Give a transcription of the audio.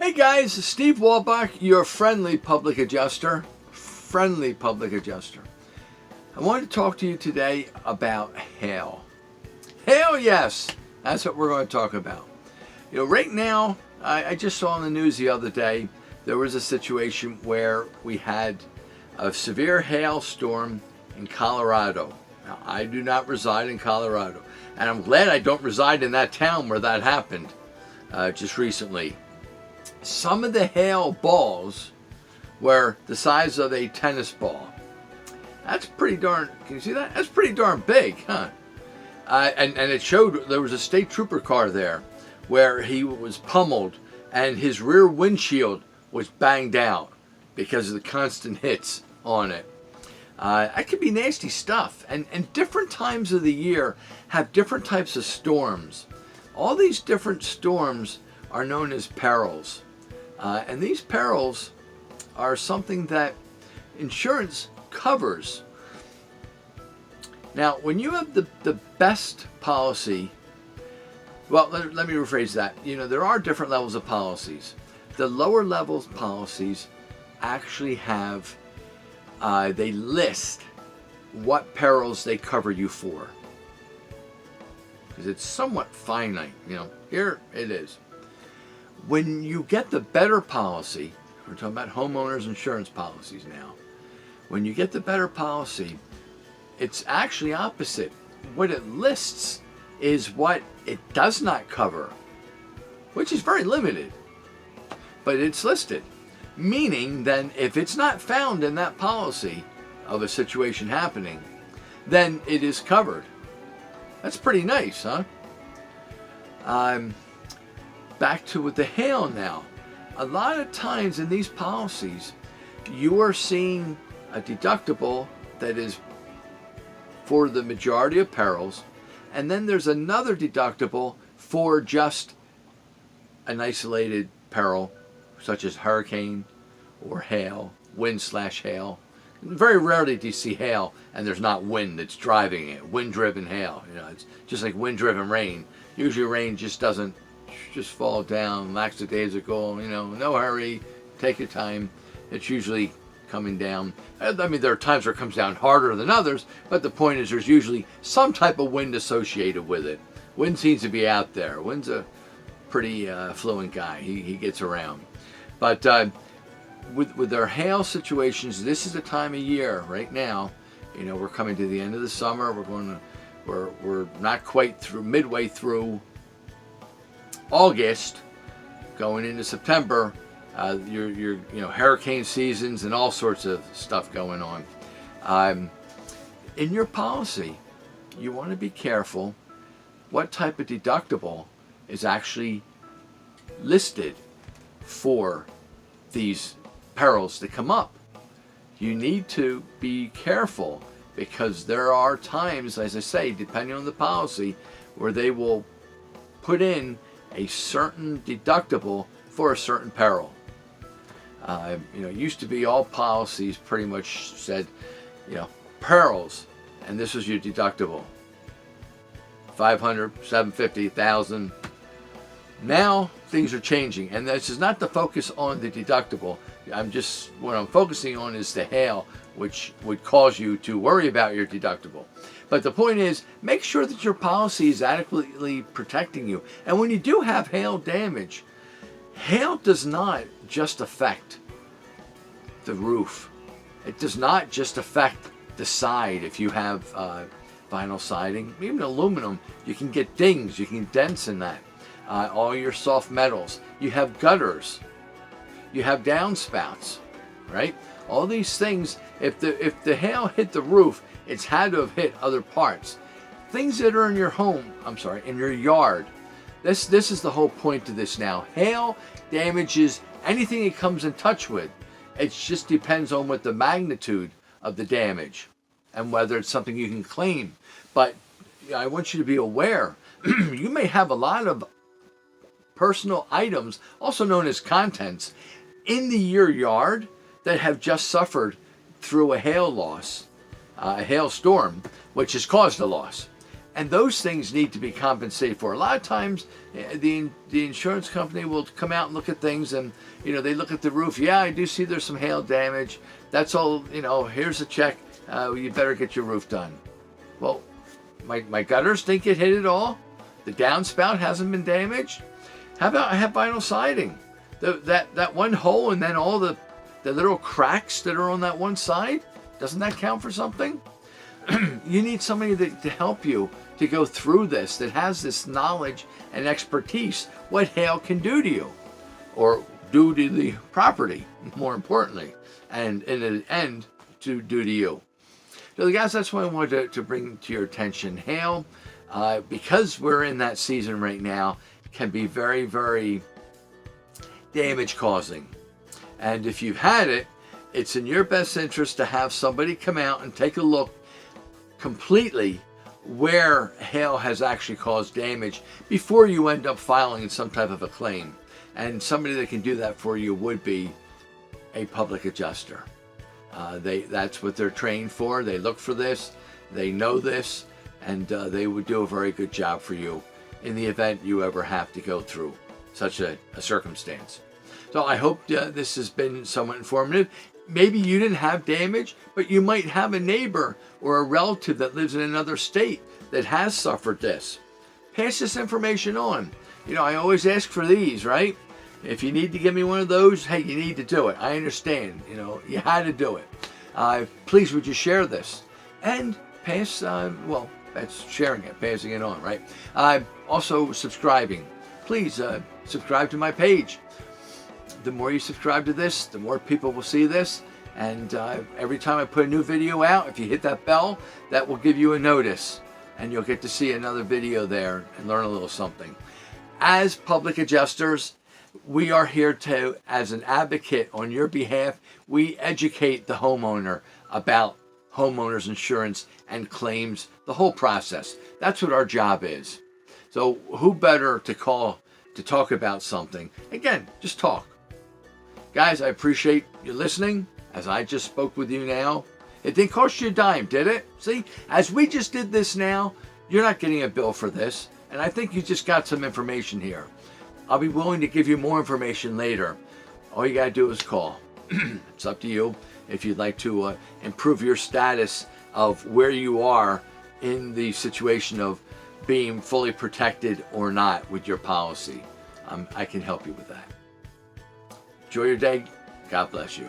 Hey guys, Steve Wolbach, your friendly public adjuster. Friendly public adjuster. I want to talk to you today about hail. Hail, yes, that's what we're going to talk about. You know, right now, I just saw on the news the other day, there was a situation where we had a severe hailstorm in Colorado. Now, I do not reside in Colorado, and I'm glad I don't reside in that town where that happened just recently. Some of the hail balls were the size of a tennis ball. That's pretty darn, can you see that? That's pretty darn big, huh? And it showed there was a state trooper car there where he was pummeled and his rear windshield was banged out because of the constant hits on it. That could be nasty stuff. And different times of the year have different types of storms. All these different storms are known as perils. And these perils are something that insurance covers. Now, when you have the best policy, well, let me rephrase that. You know, there are different levels of policies. The lower levels policies actually have, they list what perils they cover you for. Because it's somewhat finite, you know. Here it is. When you get the better policy, we're talking about homeowners insurance policies now. When you get the better policy, it's actually opposite. What it lists is what it does not cover, which is very limited, but it's listed. Meaning then if it's not found in that policy of a situation happening, then it is covered. That's pretty nice, huh? Back to with the hail now. A lot of times in these policies, you are seeing a deductible that is for the majority of perils, and then there's another deductible for just an isolated peril, such as hurricane or hail, wind/hail. Very rarely do you see hail and there's not wind that's driving it. Wind-driven hail, you know, it's just like wind-driven rain. Usually rain just doesn't just fall down, lackadaisical, you know, no hurry, take your time. It's usually coming down. I mean, there are times where it comes down harder than others, but the point is there's usually some type of wind associated with it. Wind seems to be out there. Wind's a pretty fluent guy. He gets around. But with our hail situations, this is the time of year right now. You know, we're coming to the end of the summer. We're not quite through, midway through August, going into September. Your you know, hurricane seasons and all sorts of stuff going on. In your policy, you want to be careful what type of deductible is actually listed for these perils that come up. You need to be careful because there are times, as I say, depending on the policy, where they will put in a certain deductible for a certain peril. You know, it used to be all policies pretty much said, you know, perils, and this was your deductible. 500, 750, 1,000. Now things are changing, and this is not the focus on the deductible. What I'm focusing on is the hail, which would cause you to worry about your deductible. But the point is, make sure that your policy is adequately protecting you. And when you do have hail damage, hail does not just affect the roof. It does not just affect the side. If you have vinyl siding, even aluminum, you can get dings, you can get dents in that. All your soft metals. You have gutters. You have downspouts, right? All these things, if the hail hit the roof, it's had to have hit other parts. Things that are in your home, in your yard. This is the whole point of this now. Hail damages anything it comes in touch with. It just depends on what the magnitude of the damage and whether it's something you can claim. But I want you to be aware, you may have a lot of personal items, also known as contents, in your yard that have just suffered through a hail loss, a hailstorm, which has caused a loss. And those things need to be compensated for. A lot of times, the insurance company will come out and look at things, and they look at the roof. Yeah, I do see there's some hail damage. That's all. Here's a check. You better get your roof done. Well, my gutters didn't get hit at all. The downspout hasn't been damaged. How about I have vinyl siding? That one hole and then all the little cracks that are on that one side, doesn't that count for something? You need somebody to help you to go through this, that has this knowledge and expertise, what hail can do to you, or do to the property, more importantly, and in the end, to do to you. So guys, that's what I wanted to bring to your attention. Hail, because we're in that season right now, can be very, very damage causing. And if you've had it, it's in your best interest to have somebody come out and take a look completely where hail has actually caused damage before you end up filing some type of a claim. And somebody that can do that for you would be a public adjuster. That's what they're trained for. They look for this, they know this, and they would do a very good job for you in the event you ever have to go through such a circumstance. So I hope this has been somewhat informative. Maybe you didn't have damage, but you might have a neighbor or a relative that lives in another state that has suffered this. Pass this information on. I always ask for these, right? If you need to give me one of those, hey, you need to do it. I understand. You had to do it. Please, would you share this? And pass, that's sharing it, passing it on, right? Also, subscribing. Please subscribe to my page. The more you subscribe to this, the more people will see this. And every time I put a new video out, if you hit that bell, that will give you a notice. And you'll get to see another video there and learn a little something. As public adjusters, we are here to, as an advocate on your behalf, we educate the homeowner about homeowners insurance and claims, the whole process. That's what our job is. So who better to call to talk about something? Again, just talk. Guys, I appreciate you listening as I just spoke with you now. It didn't cost you a dime, did it? See, as we just did this now, you're not getting a bill for this. And I think you just got some information here. I'll be willing to give you more information later. All you got to do is call. It's up to you if you'd like to improve your status of where you are in the situation of being fully protected or not with your policy. I can help you with that. Enjoy your day. God bless you.